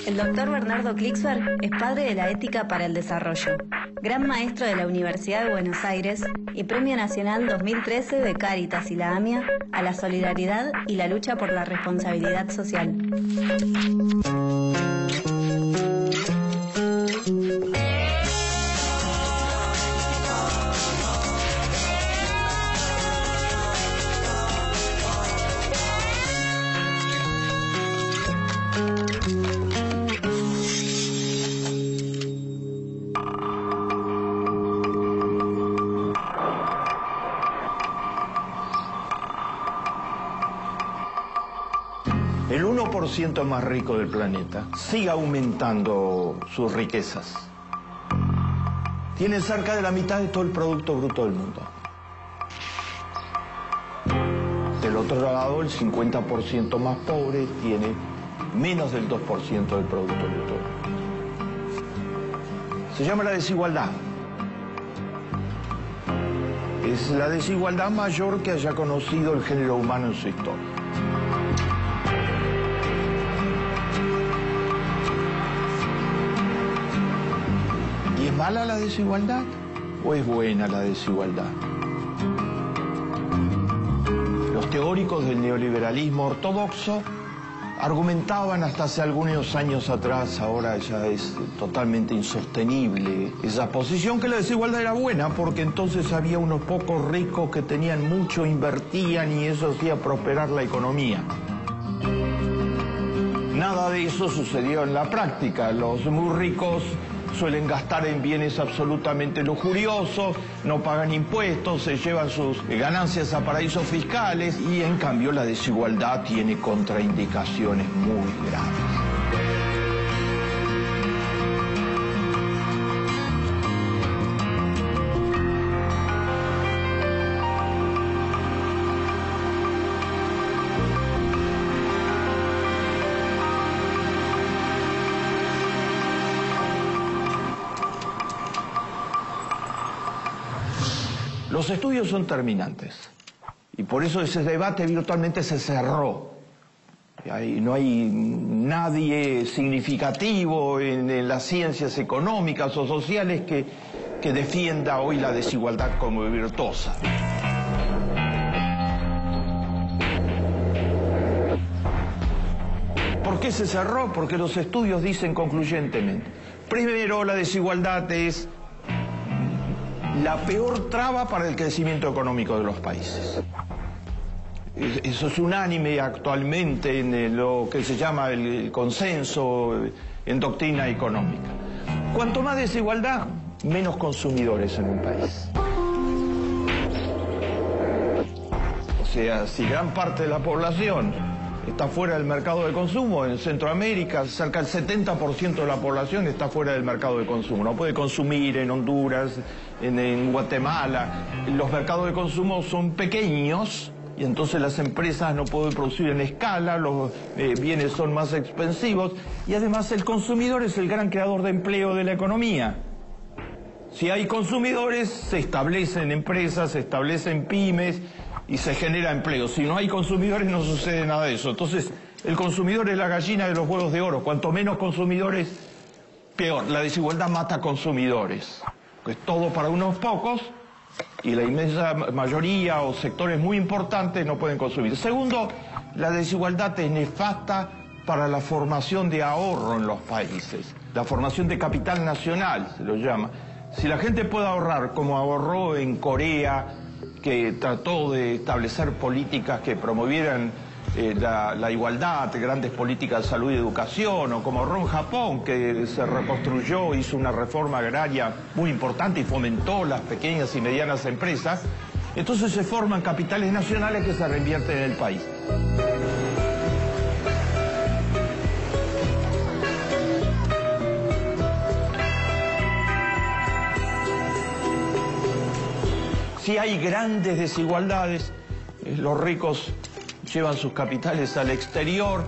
El doctor Bernardo Klicksberg es padre de la ética para el desarrollo, gran maestro de la Universidad de Buenos Aires y Premio Nacional 2013 de Cáritas y la AMIA a la solidaridad y la lucha por la responsabilidad social. El 1% más rico del planeta sigue aumentando sus riquezas. Tiene cerca de la mitad de todo el Producto Bruto del mundo. Del otro lado, el 50% más pobre tiene menos del 2% del Producto Bruto. Se llama la desigualdad. Es la desigualdad mayor que haya conocido el género humano en su historia. ¿Y es mala la desigualdad o es buena la desigualdad? Los teóricos del neoliberalismo ortodoxo argumentaban hasta hace algunos años atrás, ahora ya es totalmente insostenible esa posición, que la desigualdad era buena porque entonces había unos pocos ricos que tenían mucho, invertían y eso hacía prosperar la economía. Nada de eso sucedió en la práctica. Los muy ricos suelen gastar en bienes absolutamente lujuriosos, no pagan impuestos, se llevan sus ganancias a paraísos fiscales y en cambio la desigualdad tiene contraindicaciones muy graves. Los estudios son terminantes y por eso ese debate virtualmente se cerró. No hay nadie significativo en las ciencias económicas o sociales que defienda hoy la desigualdad como virtuosa. ¿Por qué se cerró? Porque los estudios dicen concluyentemente: primero, la desigualdad es la peor traba para el crecimiento económico de los países. Eso es unánime actualmente en lo que se llama el consenso en doctrina económica. Cuanto más desigualdad, menos consumidores en un país. O sea, si gran parte de la población está fuera del mercado de consumo, en Centroamérica cerca del 70% de la población está fuera del mercado de consumo. No puede consumir en Honduras, en Guatemala. Los mercados de consumo son pequeños y entonces las empresas no pueden producir en escala, los bienes son más expensivos y además el consumidor es el gran creador de empleo de la economía. Si hay consumidores, se establecen empresas, se establecen pymes y se genera empleo. Si no hay consumidores, no sucede nada de eso. Entonces, el consumidor es la gallina de los huevos de oro. Cuanto menos consumidores, peor. La desigualdad mata consumidores. Es todo para unos pocos y la inmensa mayoría o sectores muy importantes no pueden consumir. Segundo, la desigualdad es nefasta para la formación de ahorro en los países. La formación de capital nacional, se lo llama. Si la gente puede ahorrar como ahorró en Corea, que trató de establecer políticas que promovieran la igualdad, grandes políticas de salud y educación, o como ahorró en Japón, que se reconstruyó, hizo una reforma agraria muy importante y fomentó las pequeñas y medianas empresas, entonces se forman capitales nacionales que se reinvierten en el país. Si hay grandes desigualdades, los ricos llevan sus capitales al exterior,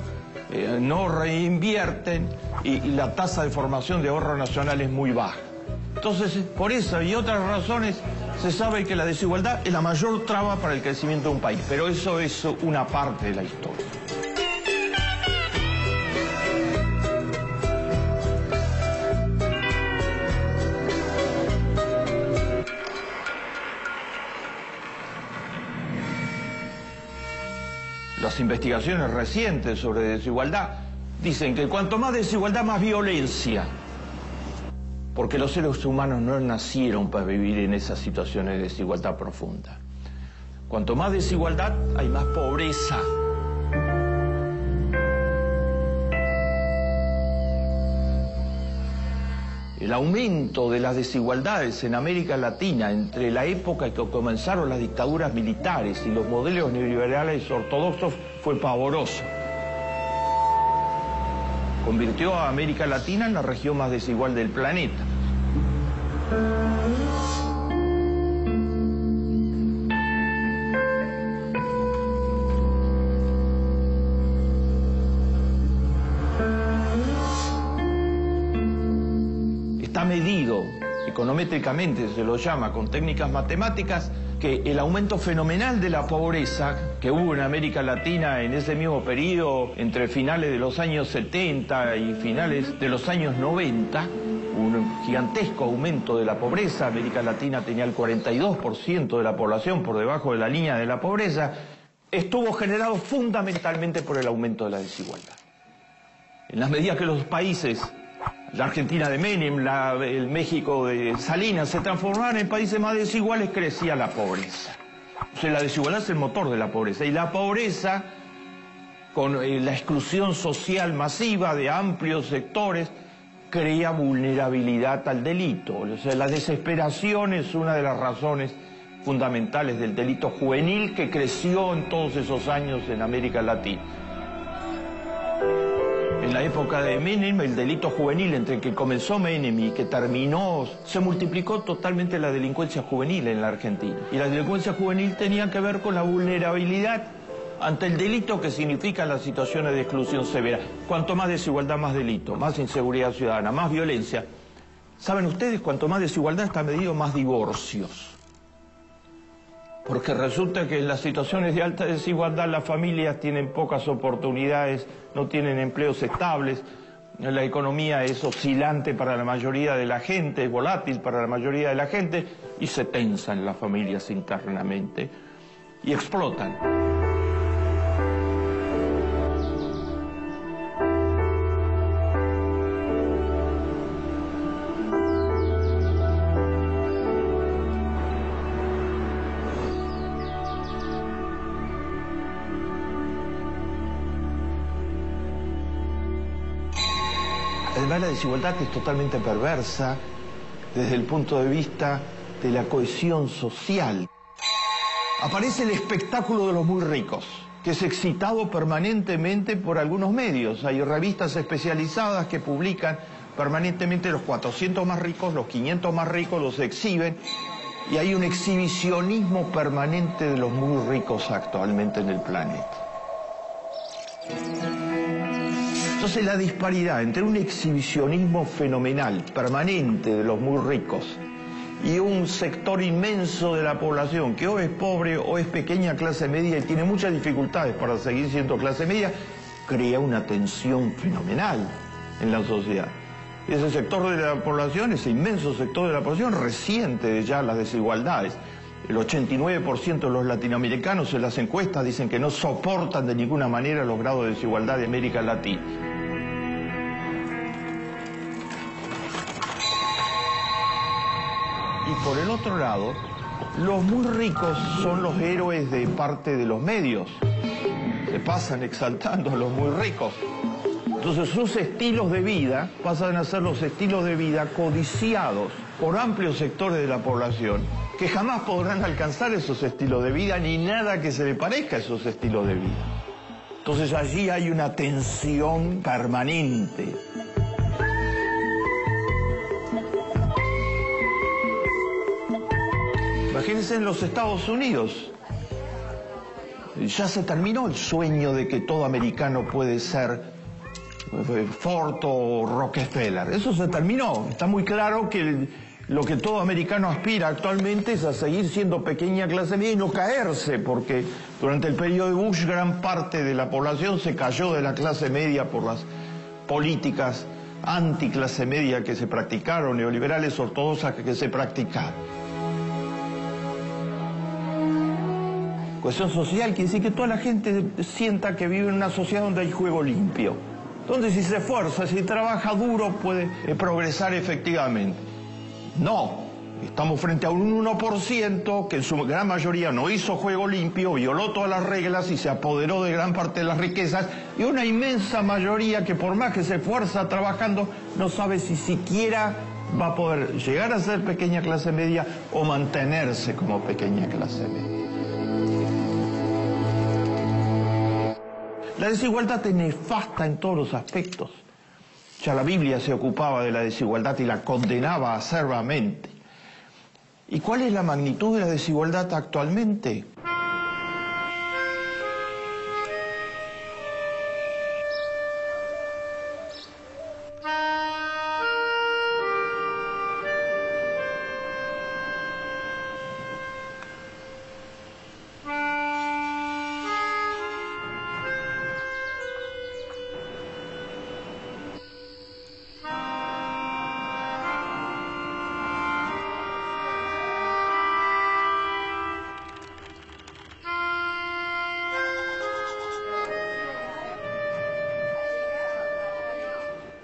no reinvierten y la tasa de formación de ahorro nacional es muy baja. Entonces, por eso y otras razones, se sabe que la desigualdad es la mayor traba para el crecimiento de un país, pero eso es una parte de la historia. las investigaciones recientes sobre desigualdad dicen que cuanto más desigualdad, más violencia. Porque los seres humanos no nacieron para vivir en esas situaciones de desigualdad profunda. Cuanto más desigualdad, hay más pobreza. El aumento de las desigualdades en América Latina entre la época en que comenzaron las dictaduras militares y los modelos neoliberales ortodoxos fue pavoroso. Convirtió a América Latina en la región más desigual del planeta. Está medido, econométricamente se lo llama, con técnicas matemáticas, que el aumento fenomenal de la pobreza que hubo en América Latina en ese mismo periodo, entre finales de los años 70 y finales de los años 90, un gigantesco aumento de la pobreza. América Latina tenía el 42% de la población por debajo de la línea de la pobreza, estuvo generado fundamentalmente por el aumento de la desigualdad. En la medida que los países, la Argentina de Menem, el México de Salinas, se transformaban en países más desiguales, crecía la pobreza. O sea, la desigualdad es el motor de la pobreza. Y la pobreza, con la exclusión social masiva de amplios sectores, crea vulnerabilidad al delito. O sea, la desesperación es una de las razones fundamentales del delito juvenil que creció en todos esos años en América Latina. En la época de Menem, el delito juvenil, entre que comenzó Menem y que terminó, se multiplicó totalmente la delincuencia juvenil en la Argentina. Y la delincuencia juvenil tenía que ver con la vulnerabilidad ante el delito, que significa las situaciones de exclusión severa. Cuanto más desigualdad, más delito, más inseguridad ciudadana, más violencia. ¿Saben ustedes? Cuanto más desigualdad está medido, más divorcios. Porque resulta que en las situaciones de alta desigualdad las familias tienen pocas oportunidades, no tienen empleos estables, la economía es oscilante para la mayoría de la gente, es volátil para la mayoría de la gente, y se tensan las familias internamente y explotan. Además, la desigualdad es totalmente perversa desde el punto de vista de la cohesión social. Aparece el espectáculo de los muy ricos, que es excitado permanentemente por algunos medios. Hay revistas especializadas que publican permanentemente los 400 más ricos, los 500 más ricos, los exhiben, y hay un exhibicionismo permanente de los muy ricos actualmente en el planeta. Entonces la disparidad entre un exhibicionismo fenomenal, permanente de los muy ricos, y un sector inmenso de la población que o es pobre o es pequeña clase media y tiene muchas dificultades para seguir siendo clase media, crea una tensión fenomenal en la sociedad. Ese sector de la población, ese inmenso sector de la población, resiente de ya las desigualdades. El 89% de los latinoamericanos en las encuestas dicen que no soportan de ninguna manera los grados de desigualdad de América Latina. Y por el otro lado, los muy ricos son los héroes de parte de los medios. Se pasan exaltando a los muy ricos. Entonces sus estilos de vida pasan a ser los estilos de vida codiciados por amplios sectores de la población, que jamás podrán alcanzar esos estilos de vida ni nada que se le parezca a esos estilos de vida. Entonces allí hay una tensión permanente. Imagínense en los Estados Unidos. Ya se terminó el sueño de que todo americano puede ser Ford o Rockefeller. Eso se terminó. Está muy claro que lo que todo americano aspira actualmente es a seguir siendo pequeña clase media y no caerse, porque durante el periodo de Bush gran parte de la población se cayó de la clase media por las políticas anticlase media que se practicaron, neoliberales ortodoxas que se practicaron. Cohesión social quiere decir que toda la gente sienta que vive en una sociedad donde hay juego limpio, donde si se esfuerza, si trabaja duro, puede progresar efectivamente. No, estamos frente a un 1% que en su gran mayoría no hizo juego limpio, violó todas las reglas y se apoderó de gran parte de las riquezas, y una inmensa mayoría que por más que se esfuerza trabajando, no sabe si siquiera va a poder llegar a ser pequeña clase media o mantenerse como pequeña clase media. La desigualdad es nefasta en todos los aspectos. Ya la Biblia se ocupaba de la desigualdad y la condenaba acerbamente. ¿Y cuál es la magnitud de la desigualdad actualmente?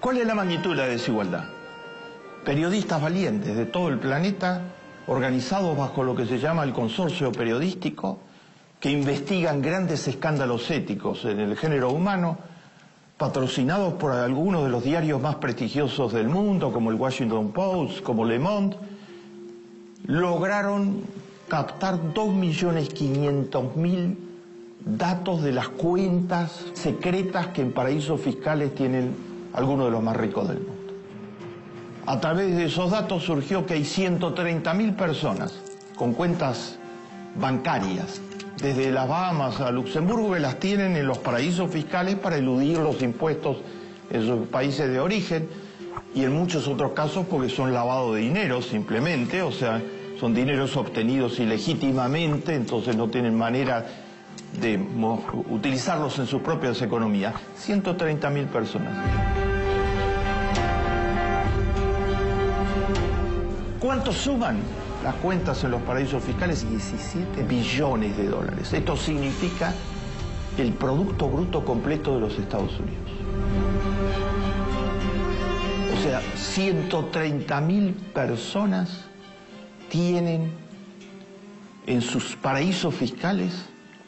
¿Cuál es la magnitud de la desigualdad? Periodistas valientes de todo el planeta, organizados bajo lo que se llama el consorcio periodístico, que investigan grandes escándalos éticos en el género humano, patrocinados por algunos de los diarios más prestigiosos del mundo, como el Washington Post, como Le Monde, lograron captar 2.500.000 datos de las cuentas secretas que en paraísos fiscales tienen algunos de los más ricos del mundo. A través de esos datos surgió que hay 130.000 personas con cuentas bancarias, desde las Bahamas a Luxemburgo, que las tienen en los paraísos fiscales para eludir los impuestos en sus países de origen, y en muchos otros casos porque son lavado de dinero simplemente, o sea, son dineros obtenidos ilegítimamente, entonces no tienen manera de utilizarlos en sus propias economías. 130.000 personas. ¿Cuánto suman las cuentas en los paraísos fiscales? 17 billones de dólares. Esto significa el Producto Bruto completo de los Estados Unidos. O sea, 130.000 personas tienen en sus paraísos fiscales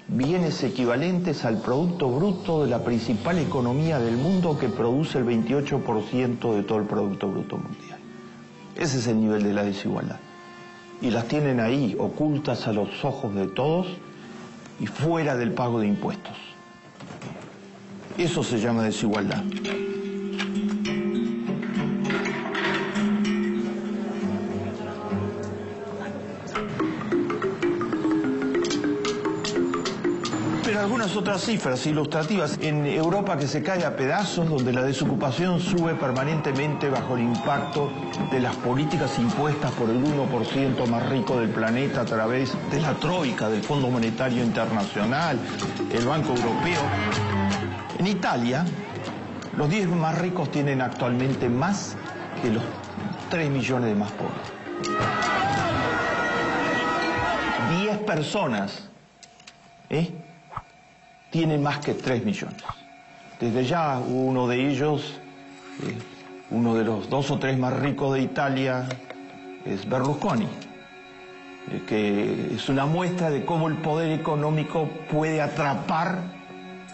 bienes equivalentes al Producto Bruto de la principal economía del mundo, que produce el 28% de todo el Producto Bruto mundial. Ese es el nivel de la desigualdad. Y las tienen ahí, ocultas a los ojos de todos y fuera del pago de impuestos. Eso se llama desigualdad. Algunas otras cifras ilustrativas. En Europa, que se cae a pedazos, donde la desocupación sube permanentemente bajo el impacto de las políticas impuestas por el 1% más rico del planeta a través de la Troika, del Fondo Monetario Internacional, el Banco Europeo. En Italia, los 10 más ricos tienen actualmente más que los 3 millones de más pobres. 10 personas, tienen más que 3 millones. Desde ya uno de ellos, uno de los 2 o 3 más ricos de Italia, es Berlusconi, que es una muestra de cómo el poder económico puede atrapar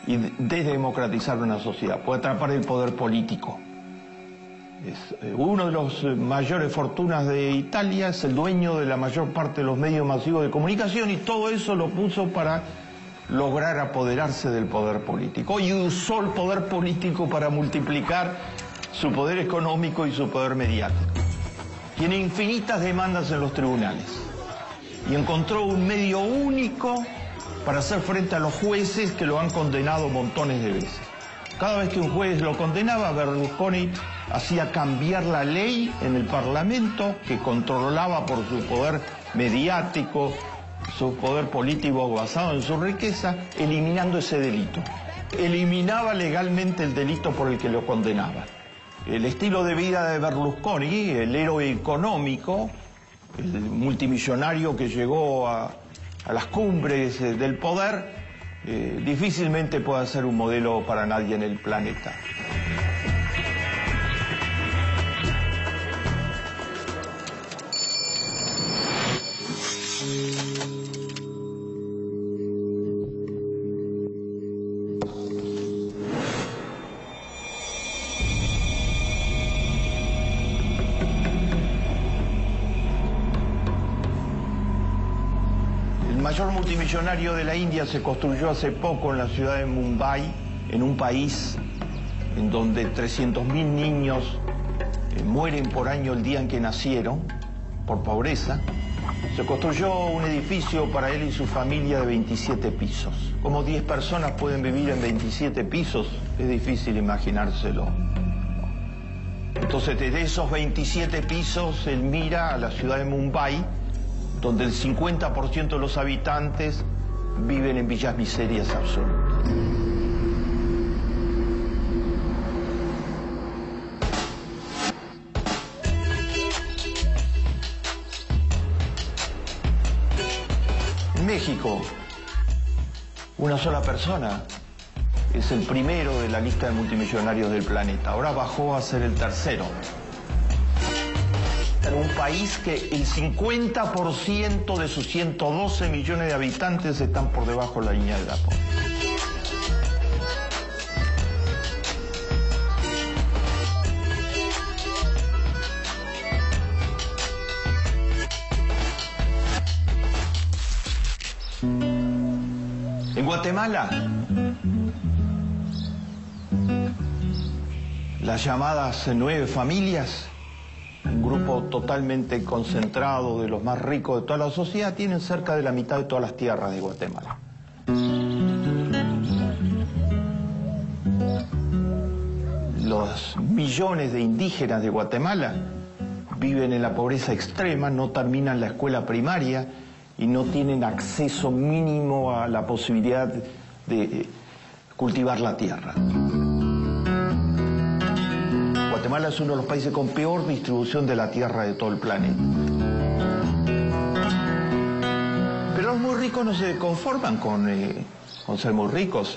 y desdemocratizar una sociedad, puede atrapar el poder político. Es uno de los mayores fortunas de Italia, es el dueño de la mayor parte de los medios masivos de comunicación, y todo eso lo puso para lograr apoderarse del poder político, y usó el poder político para multiplicar su poder económico y su poder mediático. Tiene infinitas demandas en los tribunales y encontró un medio único para hacer frente a los jueces que lo han condenado montones de veces. Cada vez que un juez lo condenaba, Berlusconi hacía cambiar la ley en el Parlamento, que controlaba por su poder mediático, su poder político basado en su riqueza, eliminando ese delito. Eliminaba legalmente el delito por el que lo condenaba. El estilo de vida de Berlusconi, el héroe económico, el multimillonario que llegó a a las cumbres del poder, difícilmente pueda ser un modelo para nadie en el planeta. El mayor multimillonario de la India se construyó hace poco en la ciudad de Mumbai, en un país en donde 300.000 niños mueren por año el día en que nacieron, por pobreza. Se construyó un edificio para él y su familia de 27 pisos. ¿Cómo 10 personas pueden vivir en 27 pisos? Es difícil imaginárselo. Entonces, desde esos 27 pisos, él mira a la ciudad de Mumbai, donde el 50% de los habitantes viven en villas miserias absolutas. En México, una sola persona es el primero de la lista de multimillonarios del planeta. Ahora bajó a ser el tercero. En un país que el 50% de sus 112 millones de habitantes están por debajo de la línea de la pobreza. En Guatemala, las llamadas 9 familias, un grupo totalmente concentrado de los más ricos de toda la sociedad, tienen cerca de la mitad de todas las tierras de Guatemala. Los millones de indígenas de Guatemala viven en la pobreza extrema, no terminan la escuela primaria y no tienen acceso mínimo a la posibilidad de cultivar la tierra. Guatemala es uno de los países con peor distribución de la tierra de todo el planeta. Pero los muy ricos no se conforman con ser muy ricos,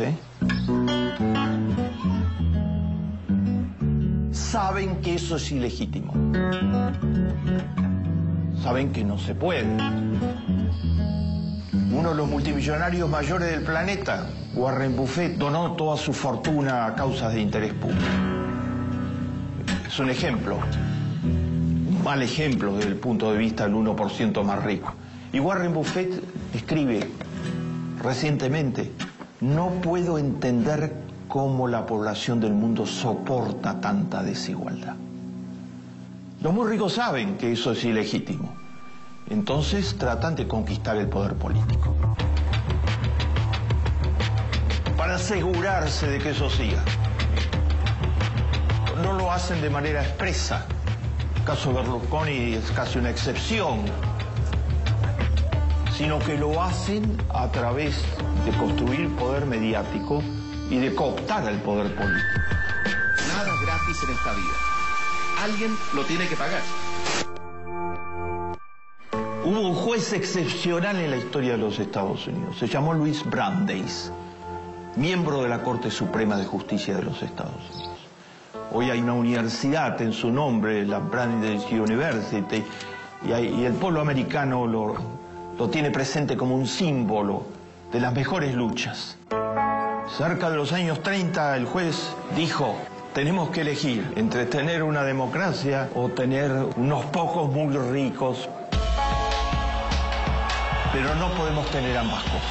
Saben que eso es ilegítimo. Saben que no se puede. Uno de los multimillonarios mayores del planeta, Warren Buffett, donó toda su fortuna a causas de interés público. Es un ejemplo, un mal ejemplo desde el punto de vista del 1% más rico. Y Warren Buffett escribe recientemente: no puedo entender cómo la población del mundo soporta tanta desigualdad. Los muy ricos saben que eso es ilegítimo. Entonces tratan de conquistar el poder político para asegurarse de que eso siga. No lo hacen de manera expresa. El caso Berlusconi es casi una excepción, sino que lo hacen a través de construir poder mediático y de cooptar el poder político. Nada es gratis en esta vida. Alguien lo tiene que pagar. Hubo un juez excepcional en la historia de los Estados Unidos. Se llamó Louis Brandeis, miembro de la Corte Suprema de Justicia de los Estados Unidos. Hoy hay una universidad en su nombre, la Brandeis University, y el pueblo americano lo tiene presente como un símbolo de las mejores luchas. Cerca de los años 30, el juez dijo: tenemos que elegir entre tener una democracia o tener unos pocos muy ricos, pero no podemos tener ambas cosas.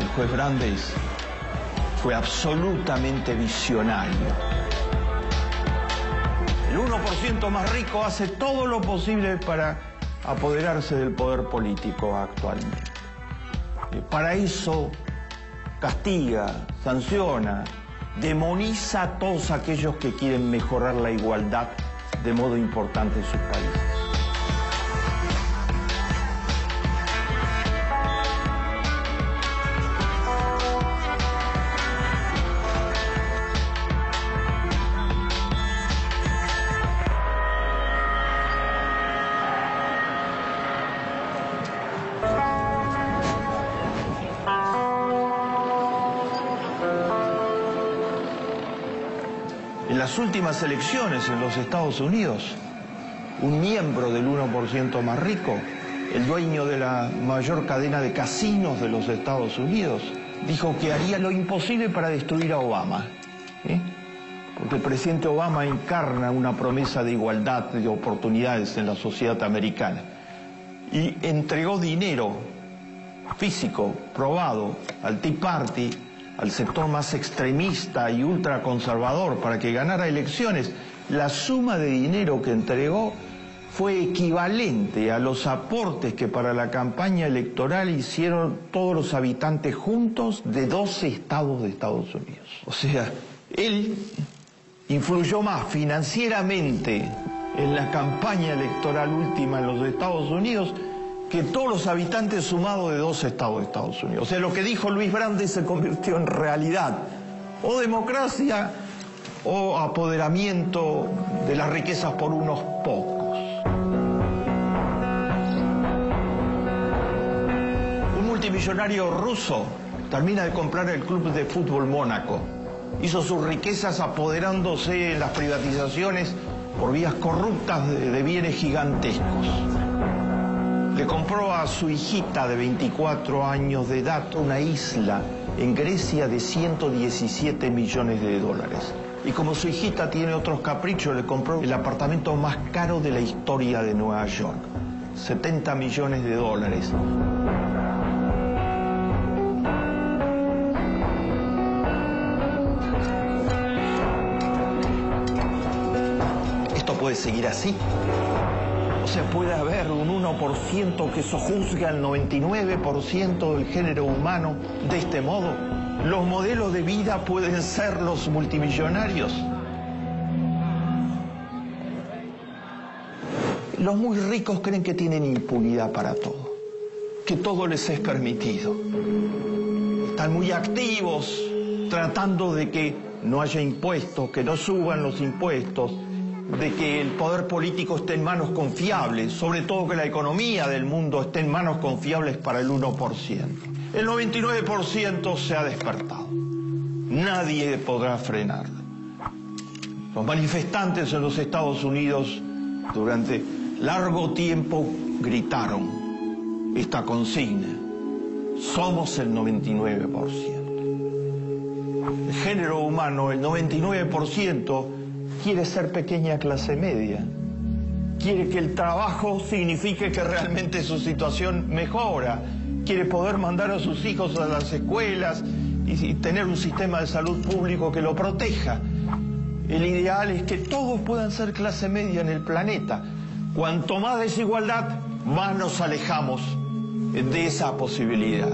El juez Brandeis fue absolutamente visionario. El 1% más rico hace todo lo posible para apoderarse del poder político actualmente. Para eso castiga, sanciona, demoniza a todos aquellos que quieren mejorar la igualdad de modo importante en sus países. las últimas elecciones en los Estados Unidos, un miembro del 1% más rico, el dueño de la mayor cadena de casinos de los Estados Unidos, dijo que haría lo imposible para destruir a Obama, porque el presidente Obama encarna una promesa de igualdad de oportunidades en la sociedad americana y entregó dinero físico, probado, al Tea Party, al sector más extremista y ultraconservador para que ganara elecciones. La suma de dinero que entregó fue equivalente a los aportes que para la campaña electoral hicieron todos los habitantes juntos de 12 estados de Estados Unidos. O sea, él influyó más financieramente en la campaña electoral última en los Estados Unidos que todos los habitantes sumados de 12 estados de Estados Unidos. O sea, lo que dijo Luis Brandes se convirtió en realidad. O democracia o apoderamiento de las riquezas por unos pocos. Un multimillonario ruso termina de comprar el club de fútbol Mónaco. Hizo sus riquezas apoderándose en las privatizaciones por vías corruptas de bienes gigantescos. Le compró a su hijita de 24 años de edad una isla en Grecia de 117 millones de dólares. Y como su hijita tiene otros caprichos, le compró el apartamento más caro de la historia de Nueva York, 70 millones de dólares. ¿Esto puede seguir así? O sea, puede haber un 1% que sojuzga al 99% del género humano de este modo. ¿Los modelos de vida pueden ser los multimillonarios? Los muy ricos creen que tienen impunidad para todo, que todo les es permitido. Están muy activos tratando de que no haya impuestos, que no suban los impuestos, de que el poder político esté en manos confiables, sobre todo que la economía del mundo esté en manos confiables para el 1%. El 99% se ha despertado. Nadie podrá frenarlo. Los manifestantes en los Estados Unidos durante largo tiempo gritaron esta consigna: somos el 99%. El género humano, el 99%, quiere ser pequeña clase media. Quiere que el trabajo signifique que realmente su situación mejora. Quiere poder mandar a sus hijos a las escuelas y tener un sistema de salud público que lo proteja. El ideal es que todos puedan ser clase media en el planeta. Cuanto más desigualdad, más nos alejamos de esa posibilidad.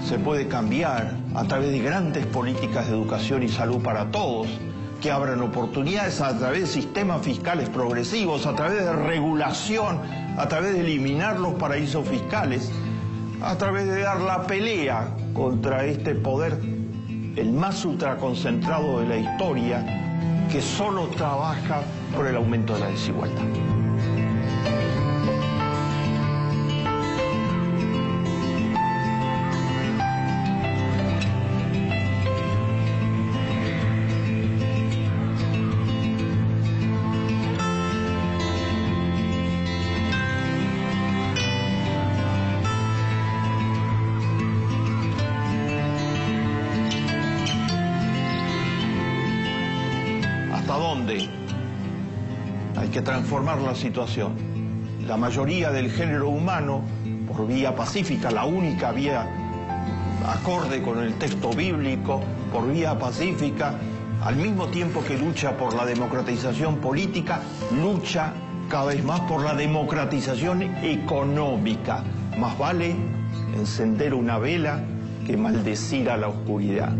Se puede cambiar a través de grandes políticas de educación y salud para todos, que abran oportunidades a través de sistemas fiscales progresivos, a través de regulación, a través de eliminar los paraísos fiscales, a través de dar la pelea contra este poder, el más ultraconcentrado de la historia, que solo trabaja por el aumento de la desigualdad. ¿Hasta dónde? Hay que transformar la situación. La mayoría del género humano, por vía pacífica, la única vía acorde con el texto bíblico, por vía pacífica, al mismo tiempo que lucha por la democratización política, lucha cada vez más por la democratización económica. Más vale encender una vela que maldecir a la oscuridad.